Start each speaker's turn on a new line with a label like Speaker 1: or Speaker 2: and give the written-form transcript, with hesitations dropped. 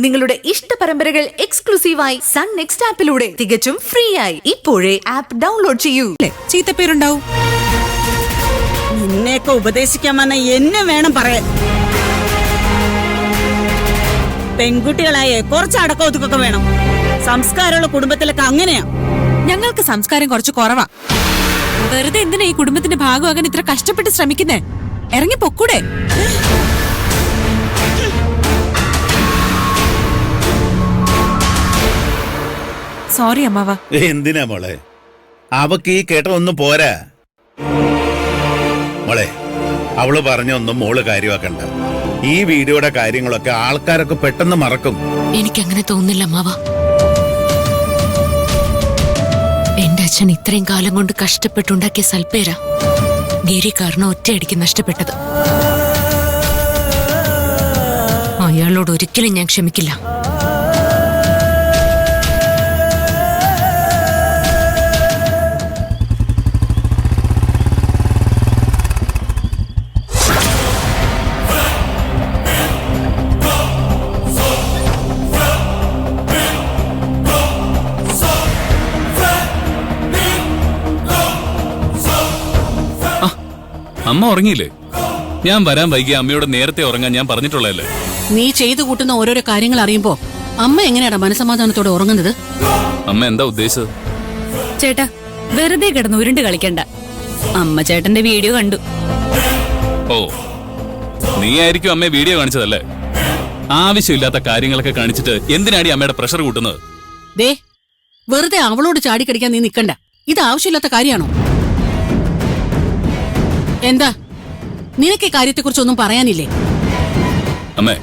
Speaker 1: നിങ്ങളുടെ ഇഷ്ട പരമ്പരകൾ എക്സ്ക്ലൂസീവായി സൺ നെക്സ്റ്റ് ആപ്പിലൂടെ തികച്ചും ഫ്രീ ആയി ഇപ്പോഴേ ആപ്പ് ഡൗൺലോഡ് ചെയ്യൂ.
Speaker 2: ചീത്തപ്പേരുണ്ടാവും.
Speaker 3: നിന്നെയൊക്കെ ഉപദേശിക്കാൻ വന്ന എന്നെ വേണം പറയാൻ. പെൺകുട്ടികളായ കുറച്ച് അടക്കം ഒതുക്കൊക്കെ വേണം. സംസ്കാരമുള്ള കുടുംബത്തിലൊക്കെ അങ്ങനെയാ.
Speaker 2: ഞങ്ങൾക്ക് സംസ്കാരം കുറച്ച് കുറവാ. വെറുതെ എന്തിനാ ഈ കുടുംബത്തിന്റെ ഭാഗമാകാൻ ഇത്ര കഷ്ടപ്പെട്ട് ശ്രമിക്കുന്നേ? ഇറങ്ങി പൊക്കൂടെ? സോറി അമ്മാവ.
Speaker 4: എന്തിനാ മോളെ, അവക്ക് ഈ കേട്ടതൊന്നും പോരാ. മോളെ, അവള് പറഞ്ഞൊന്നും മോള് കാര്യമാക്കണ്ട. ഈ വീഡിയോയുടെ കാര്യങ്ങളൊക്കെ ആൾക്കാരൊക്കെ പെട്ടെന്ന് മറക്കും.
Speaker 5: എനിക്കങ്ങനെ തോന്നുന്നില്ല അമ്മാവ. എന്റെ അച്ഛൻ ഇത്രയും കാലം കൊണ്ട് കഷ്ടപ്പെട്ടുണ്ടാക്കിയ സൽപ്പേരാ ഗിരി കാരണം ഒറ്റയടിക്ക് നഷ്ടപ്പെട്ടത്. അയാളോട് ഒരിക്കലും ഞാൻ ക്ഷമിക്കില്ല.
Speaker 6: അമ്മ ഉറങ്ങിയില്ലേ? ഞാൻ വരാൻ വൈകിയ അമ്മയോട് നേരത്തെ ഉറങ്ങാൻ ഞാൻ പറഞ്ഞിട്ടുള്ളതല്ലേ.
Speaker 7: നീ ചെയ്തു കൂട്ടുന്ന ഓരോരോ കാര്യങ്ങൾ അറിയുമ്പോ അമ്മ എങ്ങനെയാടാ മനസമാധാനത്തോടെ ഉറങ്ങുന്നത്?
Speaker 6: അമ്മ എന്താ ഉദ്ദേശിച്ചത്?
Speaker 2: ചേട്ടാ, വെറുതെ കിടന്ന് ഉരുണ്ട് കളിക്കണ്ട. അമ്മ ചേട്ടന്റെ വീഡിയോ കണ്ടു.
Speaker 6: ഓ, നീ ആയിരിക്കും അമ്മയെ വീഡിയോ കാണിച്ചതല്ലേ? ആവശ്യമില്ലാത്ത കാര്യങ്ങളൊക്കെ കാണിച്ചിട്ട് എന്തിനാടി അമ്മയുടെ പ്രഷർ കൂട്ടുന്നത്?
Speaker 7: ദേ, വെറുതെ അവളോട് ചാടിക്കടിക്കാൻ നീ നിക്കണ്ട. ഇത് ആവശ്യമില്ലാത്ത കാര്യമാണോ? എന്താ, നിനക്ക് ഈ കാര്യത്തെക്കുറിച്ചൊന്നും പറയാനില്ലേ?
Speaker 6: അമ്മേ,